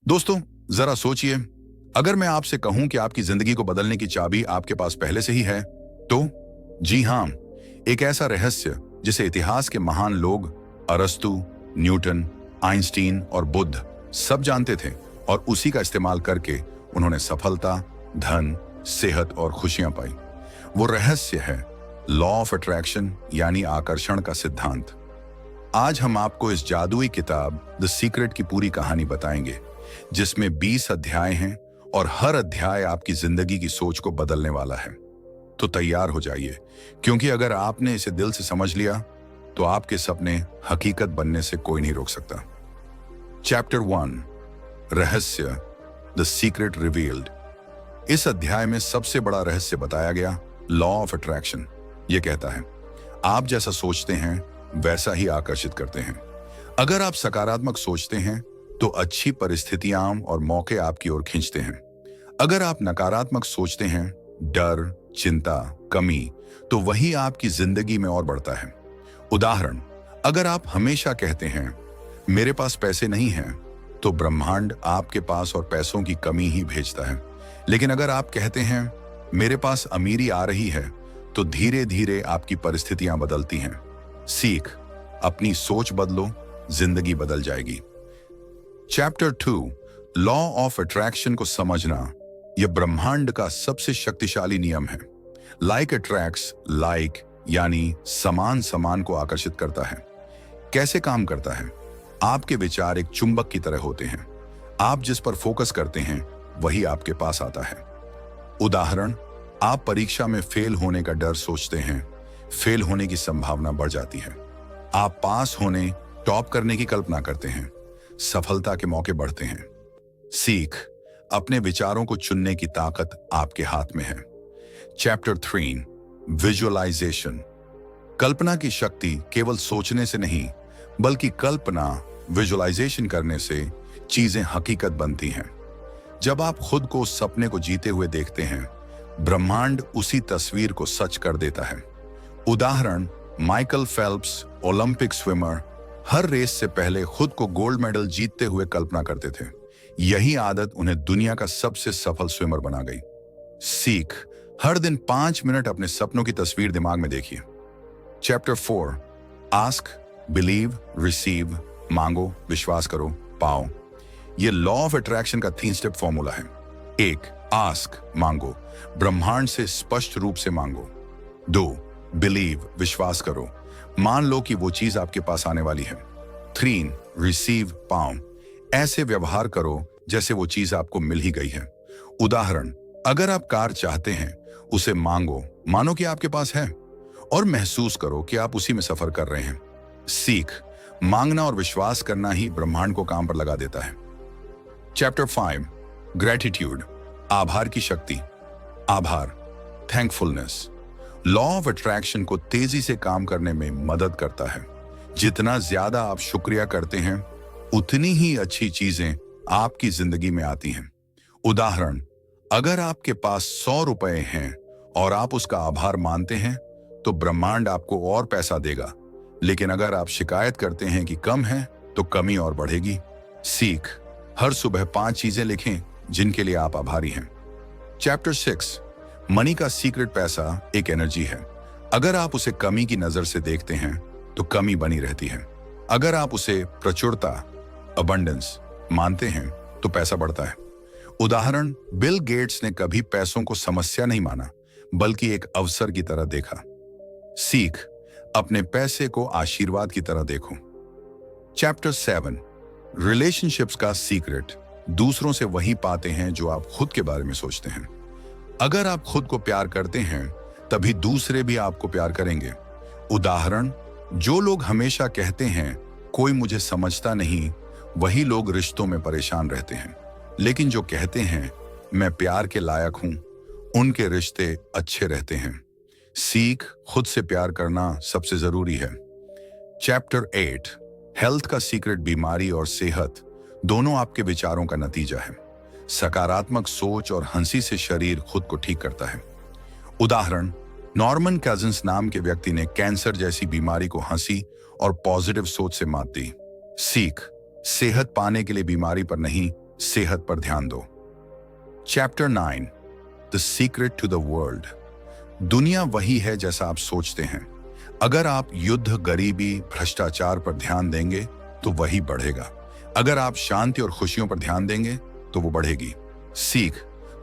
दोस्तों, जरा सोचिए, अगर मैं आपसे कहूं कि आपकी जिंदगी को बदलने की चाबी आपके पास पहले से ही है, तो जी हां, एक ऐसा रहस्य जिसे इतिहास के महान लोग अरस्तु, न्यूटन, आइंस्टीन और बुद्ध सब जानते थे और उसी का इस्तेमाल करके उन्होंने सफलता, धन, सेहत और खुशियां पाई। वो रहस्य है लॉ ऑफ अट्रैक्शन, यानी आकर्षण का सिद्धांत। आज हम आपको इस जादुई किताब द सीक्रेट की पूरी कहानी बताएंगे, जिसमें 20 अध्याय हैं और हर अध्याय आपकी जिंदगी की सोच को बदलने वाला है। तो तैयार हो जाइए, क्योंकि अगर आपने इसे दिल से समझ लिया तो आपके सपने हकीकत बनने से कोई नहीं रोक सकता। चैप्टर 1, रहस्य, द सीक्रेट रिवील्ड। इस अध्याय में सबसे बड़ा रहस्य बताया गया, लॉ ऑफ अट्रैक्शन। यह कहता है, आप जैसा सोचते हैं वैसा ही आकर्षित करते हैं। अगर आप सकारात्मक सोचते हैं तो अच्छी परिस्थितियां और मौके आपकी ओर खींचते हैं। अगर आप नकारात्मक सोचते हैं, डर, चिंता, कमी, तो वही आपकी जिंदगी में और बढ़ता है। उदाहरण, अगर आप हमेशा कहते हैं मेरे पास पैसे नहीं हैं, तो ब्रह्मांड आपके पास और पैसों की कमी ही भेजता है। लेकिन अगर आप कहते हैं मेरे पास अमीरी आ रही है, तो धीरे धीरे आपकी परिस्थितियां बदलती हैं। सीख, अपनी सोच बदलो, जिंदगी बदल जाएगी। चैप्टर 2, लॉ ऑफ अट्रैक्शन को समझना यह ब्रह्मांड का सबसे शक्तिशाली नियम है। लाइक अट्रैक्ट्स लाइक, यानी समान समान को आकर्षित करता है। कैसे काम करता है? आपके विचार एक चुंबक की तरह होते हैं। आप जिस पर फोकस करते हैं वही आपके पास आता है। उदाहरण, आप परीक्षा में फेल होने का डर सोचते हैं, फेल होने की संभावना बढ़ जाती है। आप पास होने, टॉप करने की कल्पना करते हैं, सफलता के मौके बढ़ते हैं। सीख, अपने विचारों को चुनने की ताकत आपके हाथ में है। Chapter 3, visualisation. कल्पना की शक्ति केवल सोचने से नहीं, बल्कि कल्पना, विजुअलाइजेशन करने से चीजें हकीकत बनती हैं। जब आप खुद को उस सपने को जीते हुए देखते हैं, ब्रह्मांड उसी तस्वीर को सच कर देता है। उदाहरण, माइकल फेल्प्स, ओलंपिक स्विमर, हर रेस से पहले खुद को गोल्ड मेडल जीतते हुए कल्पना करते थे। यही आदत उन्हें दुनिया का सबसे सफल स्विमर बना गई। सीख, हर दिन 5 मिनट अपने सपनों की तस्वीर दिमाग में देखिए। Chapter 4, ask, believe, receive. मांगो, विश्वास करो, पाओ। यह लॉ ऑफ अट्रैक्शन का 3 स्टेप फॉर्मूला है। 1, आस्क, मांगो, ब्रह्मांड से स्पष्ट रूप से मांगो। 2, बिलीव, विश्वास करो, मान लो कि वो चीज आपके पास आने वाली है। 3, रिसीव, पाओ, ऐसे व्यवहार करो जैसे वो चीज आपको मिल ही गई है। उदाहरण, अगर आप कार चाहते हैं, उसे मांगो, मानो कि आपके पास है, और महसूस करो कि आप उसी में सफर कर रहे हैं। सीख, मांगना और विश्वास करना ही ब्रह्मांड को काम पर लगा देता है। चैप्टर 5, ग्रेटिट्यूड, आभार की शक्ति। आभार, थैंकफुलनेस, लॉ ऑफ अट्रैक्शन को तेजी से काम करने में मदद करता है। जितना ज्यादा आप शुक्रिया करते हैं, उतनी ही अच्छी चीजें आपकी जिंदगी में आती हैं। उदाहरण, अगर आपके पास 100 रुपए हैं और आप उसका आभार मानते हैं, तो ब्रह्मांड आपको और पैसा देगा। लेकिन अगर आप शिकायत करते हैं कि कम है, तो कमी और बढ़ेगी। सीख, हर सुबह 5 चीजें लिखें जिनके लिए आप आभारी हैं। चैप्टर 6, मनी का सीक्रेट। पैसा एक एनर्जी है। अगर आप उसे कमी की नजर से देखते हैं तो कमी बनी रहती है। अगर आप उसे प्रचुरता, अबंडेंस मानते हैं तो पैसा बढ़ता है। उदाहरण, बिल गेट्स ने कभी पैसों को समस्या नहीं माना, बल्कि एक अवसर की तरह देखा। सीख, अपने पैसे को आशीर्वाद की तरह देखो। चैप्टर 7, रिलेशनशिप्स का सीक्रेट। दूसरों से वही पाते हैं जो आप खुद के बारे में सोचते हैं। अगर आप खुद को प्यार करते हैं, तभी दूसरे भी आपको प्यार करेंगे। उदाहरण, जो लोग हमेशा कहते हैं कोई मुझे समझता नहीं, वही लोग रिश्तों में परेशान रहते हैं। लेकिन जो कहते हैं मैं प्यार के लायक हूं, उनके रिश्ते अच्छे रहते हैं। सीख, खुद से प्यार करना सबसे जरूरी है। चैप्टर 8, हेल्थ का सीक्रेट। बीमारी और सेहत दोनों आपके विचारों का नतीजा है। सकारात्मक सोच और हंसी से शरीर खुद को ठीक करता है। उदाहरण, नॉर्मन कजिन्स नाम के व्यक्ति ने कैंसर जैसी बीमारी को हंसी और पॉजिटिव सोच से मात दी। सीख, सेहत पाने के लिए बीमारी पर नहीं, सेहत पर ध्यान दो। Chapter 9, the secret to the world. दुनिया वही है जैसा आप सोचते हैं। अगर आप युद्ध, गरीबी, भ्रष्टाचार पर ध्यान देंगे तो वही बढ़ेगा। अगर आप शांति और खुशियों पर ध्यान देंगे तो वो बढ़ेगी। सीख,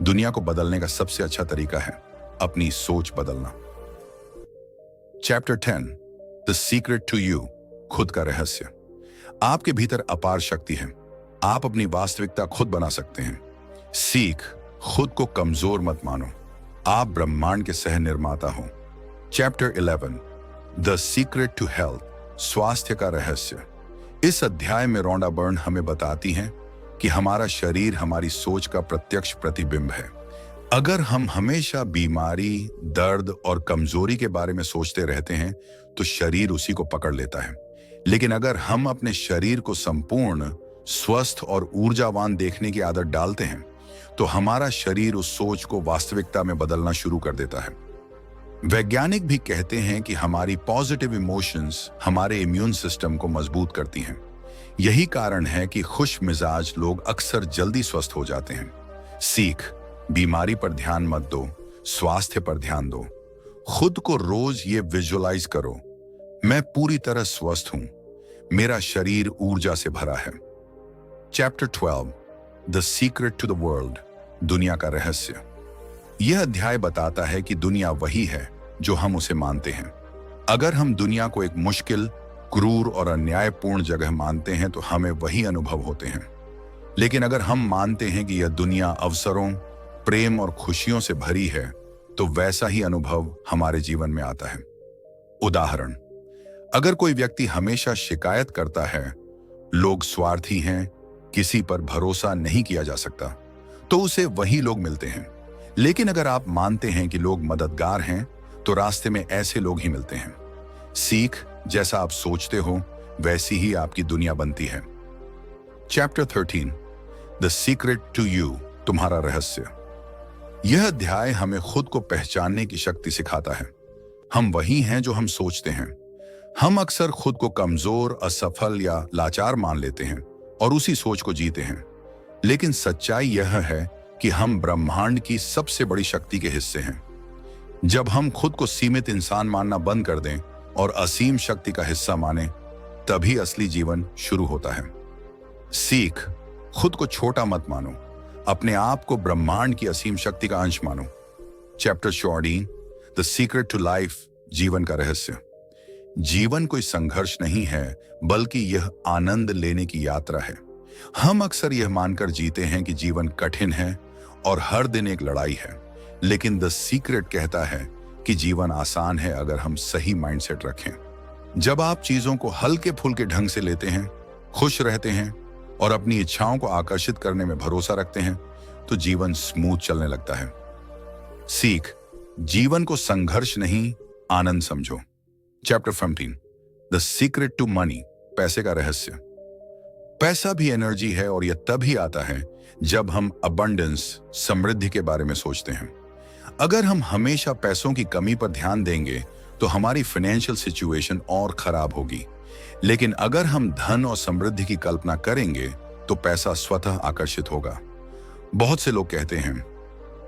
दुनिया को बदलने का सबसे अच्छा तरीका है अपनी सोच बदलना। Chapter 10, the secret to you, खुद का रहस्य। आपके भीतर अपार शक्ति है। आप अपनी वास्तविकता खुद बना सकते हैं। सीख, खुद को कमजोर मत मानो। आप ब्रह्मांड के सह निर्माता हो। Chapter 11, the secret to health, स्वास्थ्य का रहस्य। इस अध्याय में रोंडा बर्न हमें बताती हैं कि हमारा शरीर हमारी सोच का प्रत्यक्ष प्रतिबिंब है। अगर हम हमेशा बीमारी, दर्द और कमजोरी के बारे में सोचते रहते हैं तो शरीर उसी को पकड़ लेता है। लेकिन अगर हम अपने शरीर को संपूर्ण, स्वस्थ और ऊर्जावान देखने की आदत डालते हैं तो हमारा शरीर उस सोच को वास्तविकता में बदलना शुरू कर देता है। वैज्ञानिक भी कहते हैं कि हमारी पॉजिटिव इमोशंस हमारे इम्यून सिस्टम को मजबूत करती हैं। यही कारण है कि खुश मिजाज लोग अक्सर जल्दी स्वस्थ हो जाते हैं। सीख, बीमारी पर ध्यान मत दो, स्वास्थ्य पर ध्यान दो। खुद को रोज ये विजुअलाइज करो, मैं पूरी तरह स्वस्थ हूं, मेरा शरीर ऊर्जा से भरा है। Chapter 12, the secret to the world, दुनिया का रहस्य। यह अध्याय बताता है कि दुनिया वही है जो हम उसे मानते हैं। अगर हम दुनिया को एक मुश्किल, क्रूर और अन्यायपूर्ण जगह मानते हैं तो हमें वही अनुभव होते हैं। लेकिन अगर हम मानते हैं कि यह दुनिया अवसरों, प्रेम और खुशियों से भरी है तो वैसा ही अनुभव हमारे जीवन में आता है। उदाहरण, अगर कोई व्यक्ति हमेशा शिकायत करता है, लोग स्वार्थी हैं, किसी पर भरोसा नहीं किया जा सकता, तो उसे वही लोग मिलते हैं। लेकिन अगर आप मानते हैं कि लोग मददगार हैं तो रास्ते में ऐसे लोग ही मिलते हैं। सीख, जैसा आप सोचते हो वैसी ही आपकी दुनिया बनती है। Chapter 13, the secret to you, तुम्हारा रहस्य। यह अध्याय हमें खुद को पहचानने की शक्ति सिखाता है। हम वही हैं जो हम सोचते हैं। हम अक्सर खुद को कमजोर, असफल या लाचार मान लेते हैं और उसी सोच को जीते हैं। लेकिन सच्चाई यह है कि हम ब्रह्मांड की सबसे बड़ी शक्ति के हिस्से हैं। जब हम खुद को सीमित इंसान मानना बंद कर दें और असीम शक्ति का हिस्सा माने, तभी असली जीवन शुरू होता है। सीख, खुद को छोटा मत मानो, अपने आप को ब्रह्मांड की असीम शक्ति का अंश मानो। Chapter 14, the secret to life, जीवन का रहस्य। जीवन कोई संघर्ष नहीं है, बल्कि यह आनंद लेने की यात्रा है। हम अक्सर यह मानकर जीते हैं कि जीवन कठिन है और हर दिन एक लड़ाई है। लेकिन द सीक्रेट कहता है कि जीवन आसान है अगर हम सही माइंडसेट रखें। जब आप चीजों को हल्के फुल्के ढंग से लेते हैं, खुश रहते हैं और अपनी इच्छाओं को आकर्षित करने में भरोसा रखते हैं तो जीवन स्मूथ चलने लगता है। सीख, जीवन को संघर्ष नहीं, आनंद समझो। Chapter 15, the secret to money, पैसे का रहस्य। पैसा भी एनर्जी है और यह तभी आता है जब हम अबंडेंस, समृद्धि के बारे में सोचते हैं। अगर हम हमेशा पैसों की कमी पर ध्यान देंगे तो हमारी फाइनेंशियल सिचुएशन और खराब होगी। लेकिन अगर हम धन और समृद्धि की कल्पना करेंगे तो पैसा स्वतः आकर्षित होगा। बहुत से लोग कहते हैं,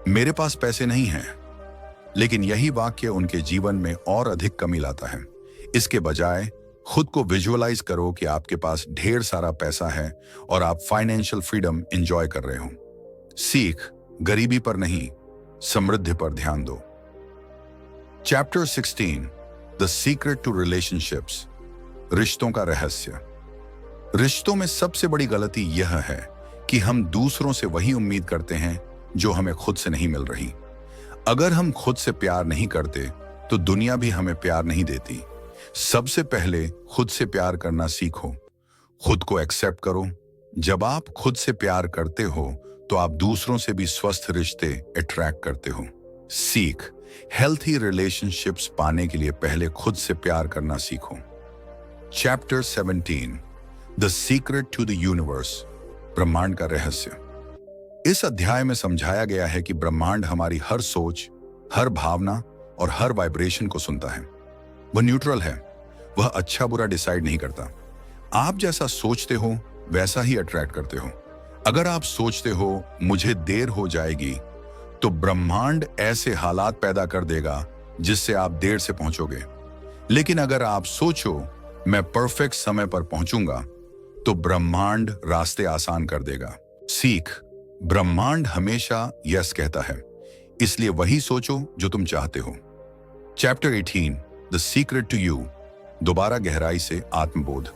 मेरे पास पैसे नहीं हैं, लेकिन यही वाक्य उनके जीवन में और अधिक कमी लाता है। इसके बजाय खुद को विजुअलाइज करो कि आपके पास ढेर सारा पैसा है और आप फाइनेंशियल फ्रीडम एंजॉय कर रहे हो। सीख, गरीबी पर नहीं, समृद्धि पर ध्यान दो। Chapter 16, the secret to relationships, रिश्तों का रहस्य। रिश्तों में सबसे बड़ी गलती यह है कि हम दूसरों से वही उम्मीद करते हैं जो हमें खुद से नहीं मिल रही। अगर हम खुद से प्यार नहीं करते तो दुनिया भी हमें प्यार नहीं देती। सबसे पहले खुद से प्यार करना सीखो, खुद को एक्सेप्ट करो। जब आप खुद से प्यार करते हो तो आप दूसरों से भी स्वस्थ रिश्ते अट्रैक्ट करते हो। सीख, हेल्थी रिलेशनशिप्स पाने के लिए पहले खुद से प्यार करना सीखो। Chapter 17, the secret to the universe, ब्रह्मांड का रहस्य। इस अध्याय में समझाया गया है कि ब्रह्मांड हमारी हर सोच, हर भावना और हर वाइब्रेशन को सुनता है। वह न्यूट्रल है, वह अच्छा बुरा डिसाइड नहीं करता। आप जैसा सोचते हो वैसा ही अट्रैक्ट करते हो। अगर आप सोचते हो मुझे देर हो जाएगी, तो ब्रह्मांड ऐसे हालात पैदा कर देगा जिससे आप देर से पहुंचोगे। लेकिन अगर आप सोचो मैं परफेक्ट समय पर पहुंचूंगा, तो ब्रह्मांड रास्ते आसान कर देगा। सीख, ब्रह्मांड हमेशा यस कहता है, इसलिए वही सोचो जो तुम चाहते हो। Chapter 18, the secret to you, दोबारा गहराई से आत्मबोध।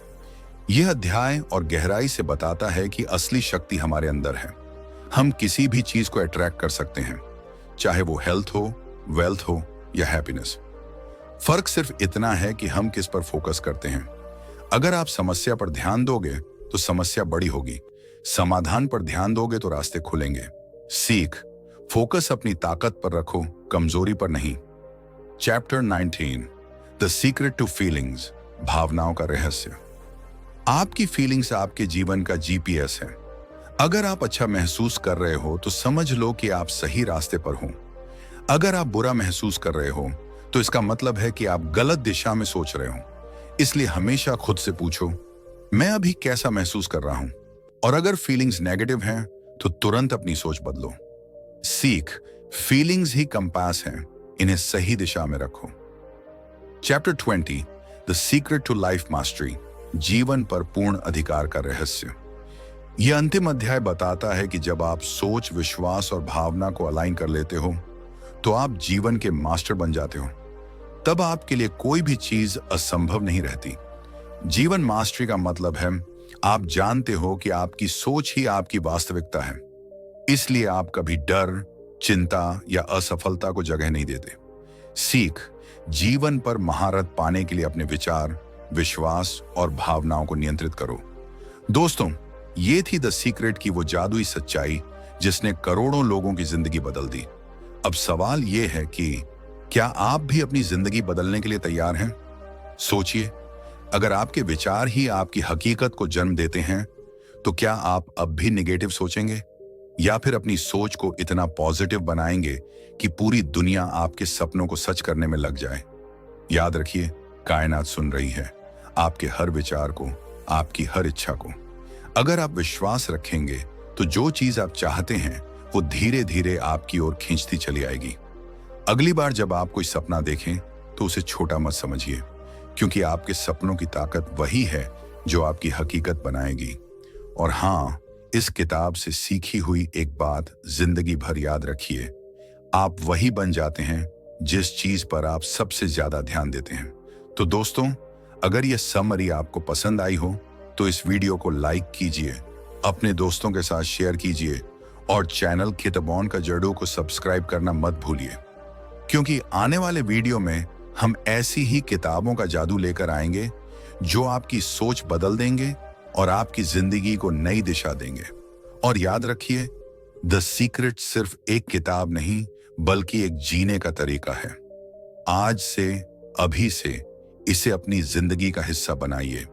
यह अध्याय और गहराई से बताता है कि असली शक्ति हमारे अंदर है। हम किसी भी चीज को अट्रैक्ट कर सकते हैं, चाहे वो हेल्थ हो, वेल्थ हो या हैप्पीनेस। फर्क सिर्फ इतना है कि हम किस पर फोकस करते हैं। अगर आप समस्या पर ध्यान दोगे तो समस्या बड़ी होगी, समाधान पर ध्यान दोगे तो रास्ते खुलेंगे। सीख, फोकस अपनी ताकत पर रखो, कमजोरी पर नहीं। Chapter 19, the secret to feelings, भावनाओं का रहस्य। आपकी फीलिंग्स आपके जीवन का जीपीएस है। अगर आप अच्छा महसूस कर रहे हो तो समझ लो कि आप सही रास्ते पर हो। अगर आप बुरा महसूस कर रहे हो तो इसका मतलब है कि आप गलत दिशा में सोच रहे हो। इसलिए हमेशा खुद से पूछो, मैं अभी कैसा महसूस कर रहा हूं? और अगर फीलिंग्स नेगेटिव हैं तो तुरंत अपनी सोच बदलो। सीख, फीलिंग्स ही कंपास हैं, इन्हें सही दिशा में रखो। Chapter 20, the secret to life mastery, जीवन पर पूर्ण अधिकार का रहस्य। यह अंतिम अध्याय बताता है कि जब आप सोच, विश्वास और भावना को अलाइन कर लेते हो तो आप जीवन के मास्टर बन जाते हो। तब आपके लिए कोई भी चीज असंभव नहीं रहती। जीवन मास्टरी का मतलब है आप जानते हो कि आपकी सोच ही आपकी वास्तविकता है। इसलिए आप कभी डर, चिंता या असफलता को जगह नहीं देते। सीख, जीवन पर महारत पाने के लिए अपने विचार, विश्वास और भावनाओं को नियंत्रित करो। दोस्तों, ये थी द सीक्रेट की वो जादुई सच्चाई जिसने करोड़ों लोगों की जिंदगी बदल दी। अब सवाल ये है कि क्या आप भी अपनी जिंदगी बदलने के लिए तैयार हैं? सोचिए, अगर आपके विचार ही आपकी हकीकत को जन्म देते हैं तो क्या आप अब भी निगेटिव सोचेंगे या फिर अपनी सोच को इतना पॉजिटिव बनाएंगे कि पूरी दुनिया आपके सपनों को सच करने में लग जाए? याद रखिए, कायनात सुन रही है आपके हर विचार को, आपकी हर इच्छा को। अगर आप विश्वास रखेंगे तो जो चीज आप चाहते हैं वो धीरे धीरे आपकी ओर खींचती चली आएगी। अगली बार जब आप कोई सपना देखें तो उसे छोटा मत समझिए, क्योंकि आपके सपनों की ताकत वही है जो आपकी हकीकत बनाएगी। और हाँ, इस किताब से सीखी हुई एक बात जिंदगी भर याद रखिए, आप वही बन जाते हैं जिस चीज पर आप सबसे ज्यादा ध्यान देते हैं। तो दोस्तों, अगर यह समरी आपको पसंद आई हो तो इस वीडियो को लाइक कीजिए, अपने दोस्तों के साथ शेयर कीजिए और चैनल किताबों का जड़ों को सब्सक्राइब करना मत भूलिए, क्योंकि आने वाले वीडियो में हम ऐसी ही किताबों का जादू लेकर आएंगे जो आपकी सोच बदल देंगे और आपकी जिंदगी को नई दिशा देंगे। और याद रखिए, द सीक्रेट सिर्फ एक किताब नहीं बल्कि एक जीने का तरीका है। आज से, अभी से इसे अपनी जिंदगी का हिस्सा बनाइए।